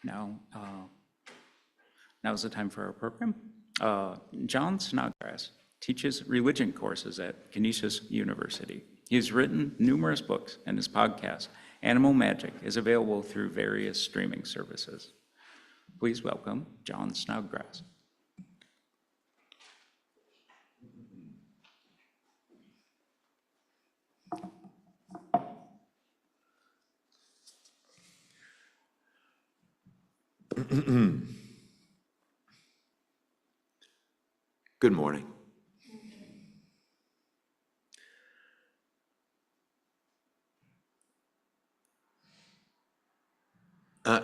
Now, now's the time for our program. John Snodgrass teaches religion courses at Canisius University. He has written numerous books, and his podcast, Animal Magic, is available through various streaming services. Please welcome John Snodgrass. Good morning. Could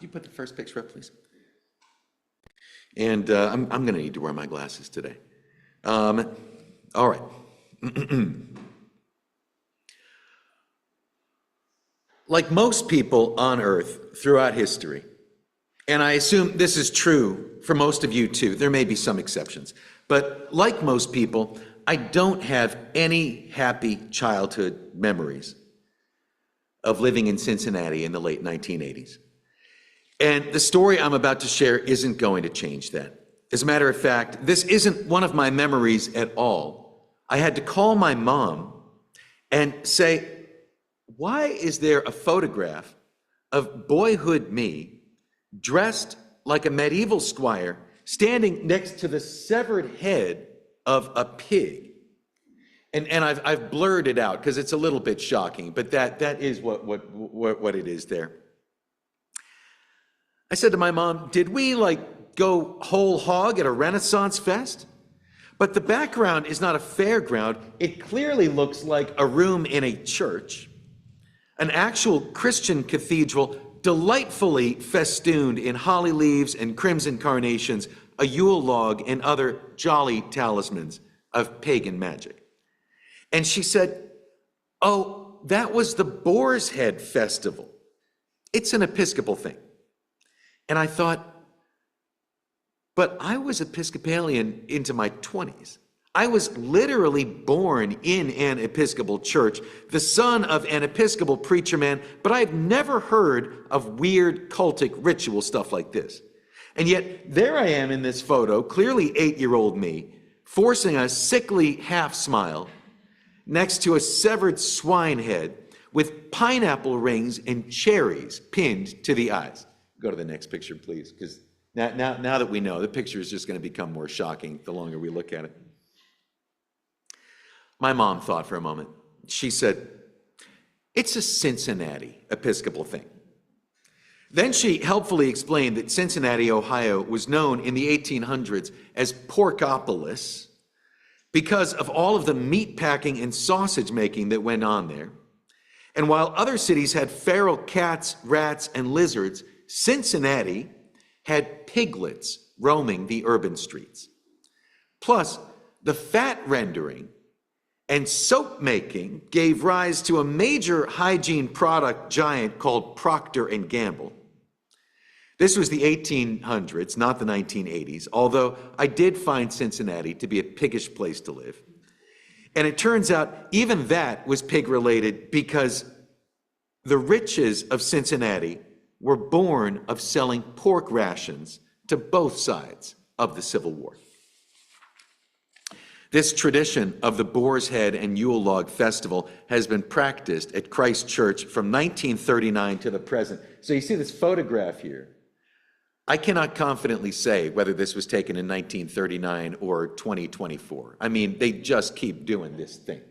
you put the first picture up, please? And I'm going to need to wear my glasses today. All right. Like most people on Earth throughout history, and I assume this is true for most of you too, there may be some exceptions, but like most people, I don't have any happy childhood memories of living in Cincinnati in the late 1980s. And the story I'm about to share isn't going to change that. As a matter of fact, this isn't one of my memories at all. I had to call my mom and say, why is there a photograph of boyhood me dressed like a medieval squire standing next to the severed head of a pig? And I've blurred it out because it's a little bit shocking, but that is what it is there. I said to my mom, did we go whole hog at a Renaissance fest? But the background is not a fairground. It clearly looks like a room in a church, an actual Christian cathedral, delightfully festooned in holly leaves and crimson carnations, a Yule log, and other jolly talismans of pagan magic. And she said, oh, that was the Boar's Head Festival. It's an Episcopal thing. And I thought, but I was Episcopalian into my 20s. I was literally born in an Episcopal church, the son of an Episcopal preacher man, but I've never heard of weird cultic ritual stuff like this. And yet there I am in this photo, clearly 8-year-old me, forcing a sickly half smile next to a severed swine head with pineapple rings and cherries pinned to the eyes. Go to the next picture, please, because now that we know, the picture is just going to become more shocking the longer we look at it. My mom thought for a moment. She said, it's a Cincinnati Episcopal thing. Then she helpfully explained that Cincinnati, Ohio, was known in the 1800s as Porkopolis because of all of the meat packing and sausage making that went on there. And while other cities had feral cats, rats, and lizards, Cincinnati had piglets roaming the urban streets. Plus, the fat rendering and soap making gave rise to a major hygiene product giant called Procter & Gamble. This was the 1800s, not the 1980s, although I did find Cincinnati to be a piggish place to live. And it turns out even that was pig-related because the riches of Cincinnati were born of selling pork rations to both sides of the Civil War. This tradition of the Boar's Head and Yule Log Festival has been practiced at Christ Church from 1939 to the present. So you see this photograph here. I cannot confidently say whether this was taken in 1939 or 2024. I mean, they just keep doing this thing.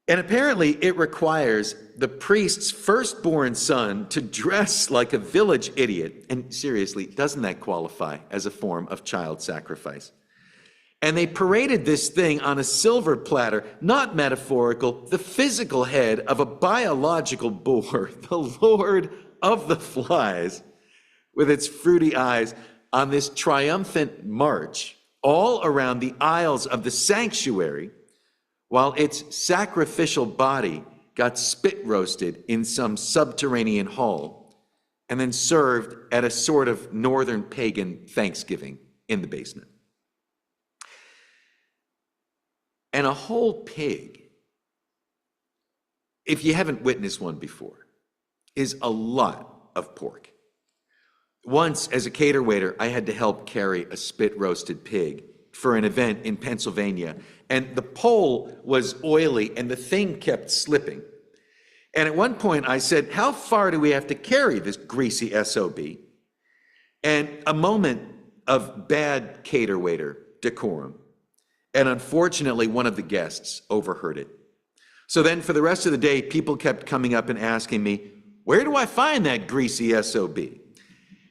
And apparently it requires the priest's firstborn son to dress like a village idiot. And seriously, doesn't that qualify as a form of child sacrifice? And they paraded this thing on a silver platter, not metaphorical, the physical head of a biological boar, the Lord of the Flies, with its fruity eyes on this triumphant march all around the aisles of the sanctuary, while its sacrificial body got spit roasted in some subterranean hall and then served at a sort of northern pagan Thanksgiving in the basement. And a whole pig, if you haven't witnessed one before, is a lot of pork. Once, as a cater waiter, I had to help carry a spit-roasted pig for an event in Pennsylvania, and the pole was oily and the thing kept slipping. And at one point I said, "How far do we have to carry this greasy SOB?" And a moment of bad cater waiter decorum. And unfortunately, one of the guests overheard it. So then for the rest of the day, people kept coming up and asking me, "Where do I find that greasy SOB?"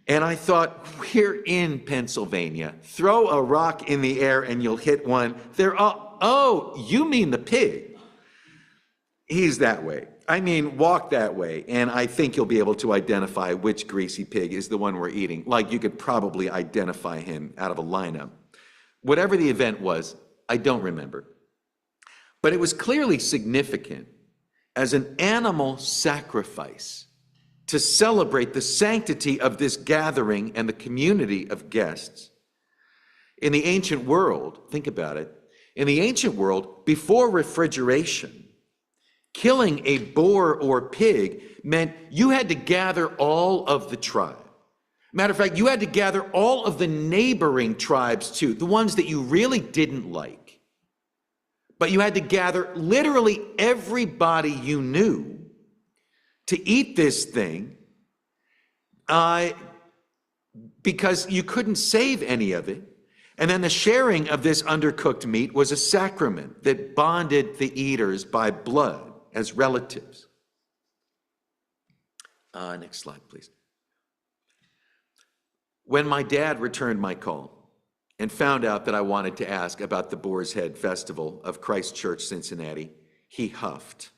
And I thought, we're in Pennsylvania. Throw a rock in the air and you'll hit one. They're all, "Oh, you mean the pig?" He's that way. I mean, walk that way, and I think you'll be able to identify which greasy pig is the one we're eating. Like you could probably identify him out of a lineup. Whatever the event was, I don't remember. But it was clearly significant as an animal sacrifice to celebrate the sanctity of this gathering and the community of guests. In the ancient world, think about it, in the ancient world, before refrigeration, killing a boar or pig meant you had to gather all of the tribe. Matter of fact, you had to gather all of the neighboring tribes too, the ones that you really didn't like. But you had to gather literally everybody you knew to eat this thing, because you couldn't save any of it. And then the sharing of this undercooked meat was a sacrament that bonded the eaters by blood as relatives. Next slide, please. When my dad returned my call and found out that I wanted to ask about the Boar's Head Festival of Christ Church, Cincinnati, he huffed.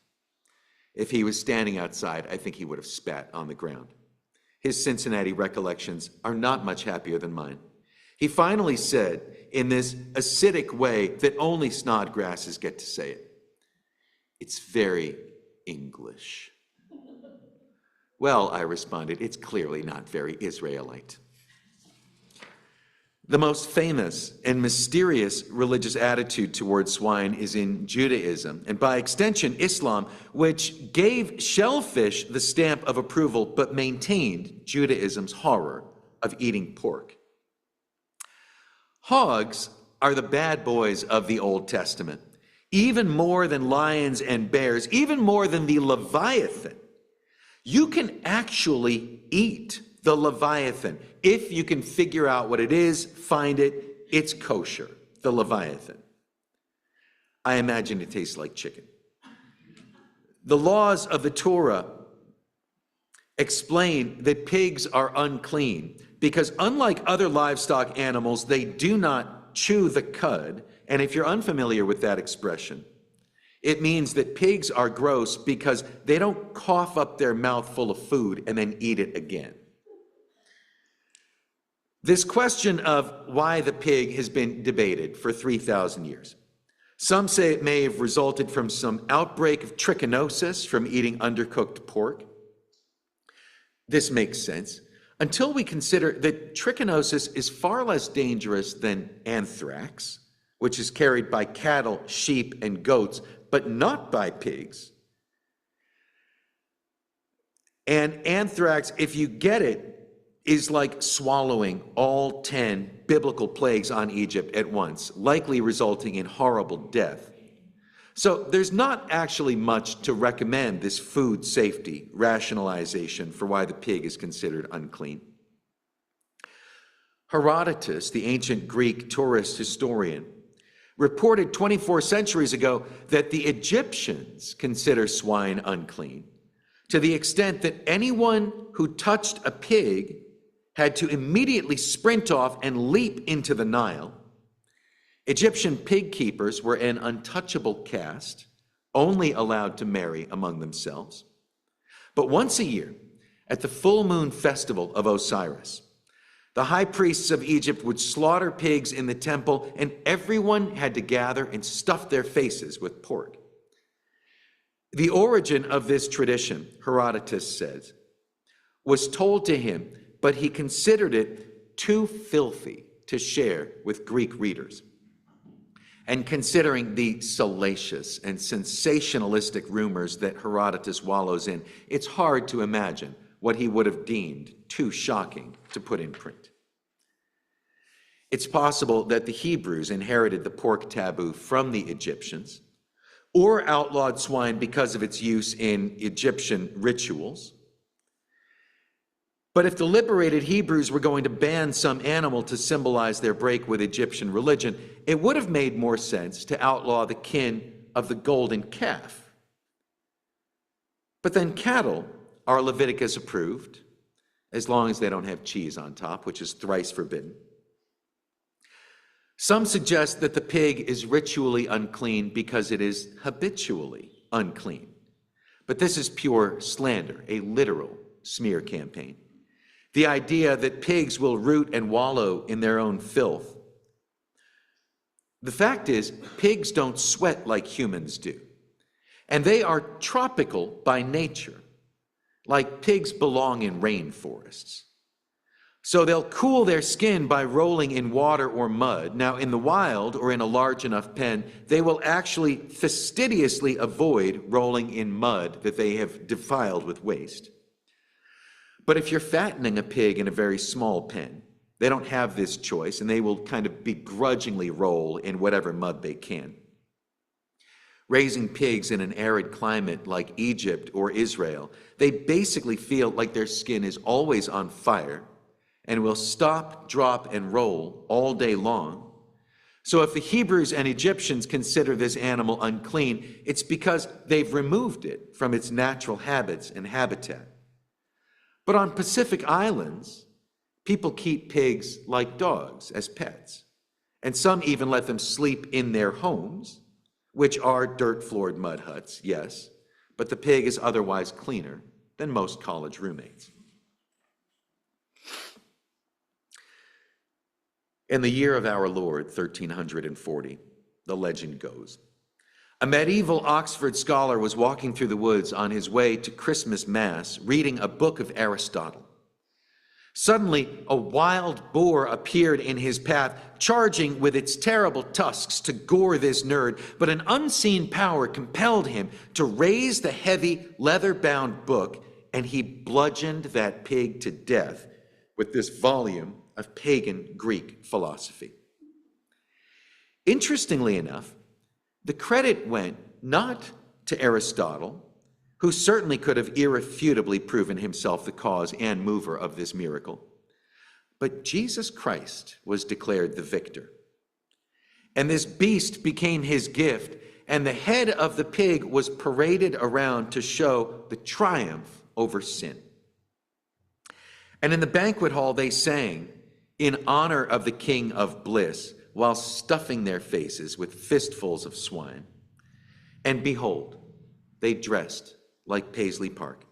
If he was standing outside, I think he would have spat on the ground. His Cincinnati recollections are not much happier than mine. He finally said, in this acidic way that only Snodgrasses get to say it, "It's very English." "Well," I responded, "it's clearly not very Israelite." The most famous and mysterious religious attitude toward swine is in Judaism, and by extension, Islam, which gave shellfish the stamp of approval but maintained Judaism's horror of eating pork. Hogs are the bad boys of the Old Testament, even more than lions and bears, even more than the Leviathan. You can actually eat the Leviathan. If you can figure out what it is, find it, it's kosher, the Leviathan. I imagine it tastes like chicken. The laws of the Torah explain that pigs are unclean because unlike other livestock animals, they do not chew the cud. And if you're unfamiliar with that expression, it means that pigs are gross because they don't cough up their mouth full of food and then eat it again. This question of why the pig has been debated for 3,000 years. Some say it may have resulted from some outbreak of trichinosis from eating undercooked pork. This makes sense until we consider that trichinosis is far less dangerous than anthrax, which is carried by cattle, sheep, and goats, but not by pigs. And anthrax, if you get it, is like swallowing all 10 biblical plagues on Egypt at once, likely resulting in horrible death. So there's not actually much to recommend this food safety rationalization for why the pig is considered unclean. Herodotus, the ancient Greek tourist historian, reported 24 centuries ago that the Egyptians consider swine unclean to the extent that anyone who touched a pig had to immediately sprint off and leap into the Nile. Egyptian pig keepers were an untouchable caste, only allowed to marry among themselves. But once a year, at the full moon festival of Osiris, the high priests of Egypt would slaughter pigs in the temple, and everyone had to gather and stuff their faces with pork. The origin of this tradition, Herodotus says, was told to him, but he considered it too filthy to share with Greek readers. And considering the salacious and sensationalistic rumors that Herodotus wallows in, it's hard to imagine what he would have deemed too shocking to put in print. It's possible that the Hebrews inherited the pork taboo from the Egyptians, or outlawed swine because of its use in Egyptian rituals. But if the liberated Hebrews were going to ban some animal to symbolize their break with Egyptian religion, it would have made more sense to outlaw the kin of the golden calf. But then cattle are Leviticus approved, as long as they don't have cheese on top, which is thrice forbidden. Some suggest that the pig is ritually unclean because it is habitually unclean. But this is pure slander, a literal smear campaign. The idea that pigs will root and wallow in their own filth. The fact is, pigs don't sweat like humans do. And they are tropical by nature, like pigs belong in rainforests. So they'll cool their skin by rolling in water or mud. Now, in the wild or in a large enough pen, they will actually fastidiously avoid rolling in mud that they have defiled with waste. But if you're fattening a pig in a very small pen, they don't have this choice, and they will kind of begrudgingly roll in whatever mud they can. Raising pigs in an arid climate like Egypt or Israel, they basically feel like their skin is always on fire and will stop, drop, and roll all day long. So if the Hebrews and Egyptians consider this animal unclean, it's because they've removed it from its natural habits and habitat. But on Pacific Islands, people keep pigs like dogs as pets, and some even let them sleep in their homes, which are dirt-floored mud huts, yes, but the pig is otherwise cleaner than most college roommates. In the year of our Lord, 1340, the legend goes, a medieval Oxford scholar was walking through the woods on his way to Christmas Mass, reading a book of Aristotle. Suddenly, a wild boar appeared in his path, charging with its terrible tusks to gore this nerd, but an unseen power compelled him to raise the heavy, leather-bound book, and he bludgeoned that pig to death with this volume of pagan Greek philosophy. Interestingly enough, the credit went not to Aristotle, who certainly could have irrefutably proven himself the cause and mover of this miracle, but Jesus Christ was declared the victor. And this beast became his gift, and the head of the pig was paraded around to show the triumph over sin. And in the banquet hall they sang in honor of the King of Bliss, while stuffing their faces with fistfuls of swine. And behold, they dressed like Paisley Park.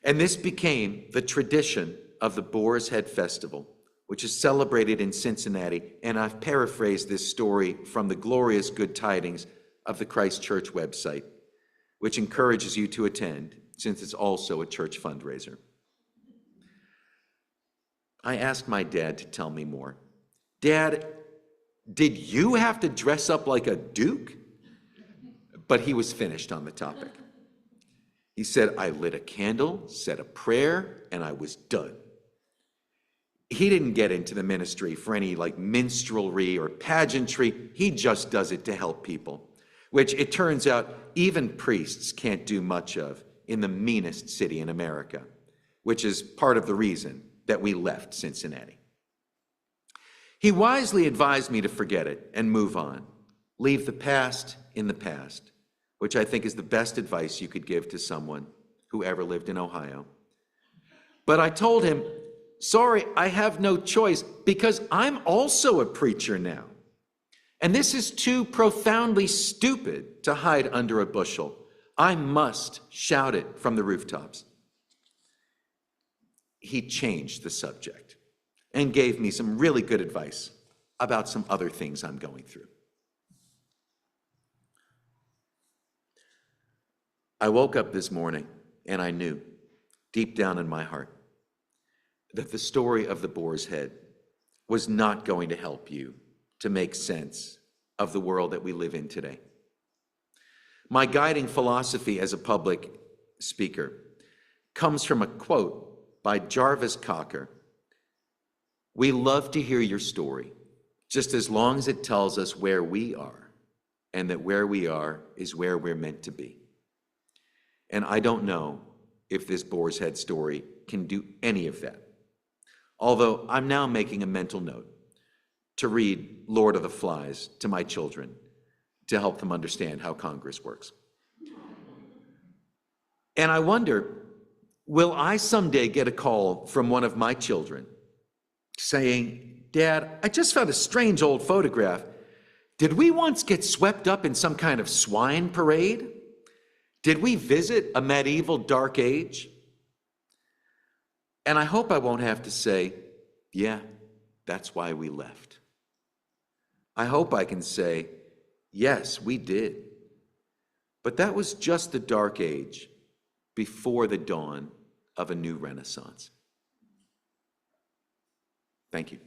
And this became the tradition of the Boar's Head Festival, which is celebrated in Cincinnati. And I've paraphrased this story from the glorious Good Tidings of the Christ Church website, which encourages you to attend, since it's also a church fundraiser. I asked my dad to tell me more. Dad, did you have to dress up like a duke? But he was finished on the topic. He said, I lit a candle, said a prayer, and I was done. He didn't get into the ministry for any minstrelry or pageantry. He just does it to help people, which it turns out even priests can't do much of in the meanest city in America, which is part of the reason that we left Cincinnati. He wisely advised me to forget it and move on, leave the past in the past, which I think is the best advice you could give to someone who ever lived in Ohio. But I told him, sorry, I have no choice because I'm also a preacher now. And this is too profoundly stupid to hide under a bushel. I must shout it from the rooftops. He changed the subject and gave me some really good advice about some other things I'm going through. I woke up this morning and I knew, deep down in my heart, that the story of the Boar's Head was not going to help you to make sense of the world that we live in today. My guiding philosophy as a public speaker comes from a quote by Jarvis Cocker. We love to hear your story, just as long as it tells us where we are, and that where we are is where we're meant to be. And I don't know if this Boar's Head story can do any of that. Although I'm now making a mental note to read Lord of the Flies to my children to help them understand how Congress works. And I wonder, will I someday get a call from one of my children saying, Dad, I just found a strange old photograph. Did we once get swept up in some kind of swine parade? Did we visit a medieval dark age? And I hope I won't have to say, yeah, that's why we left. I hope I can say, yes, we did. But that was just the dark age before the dawn of a new Renaissance. Thank you.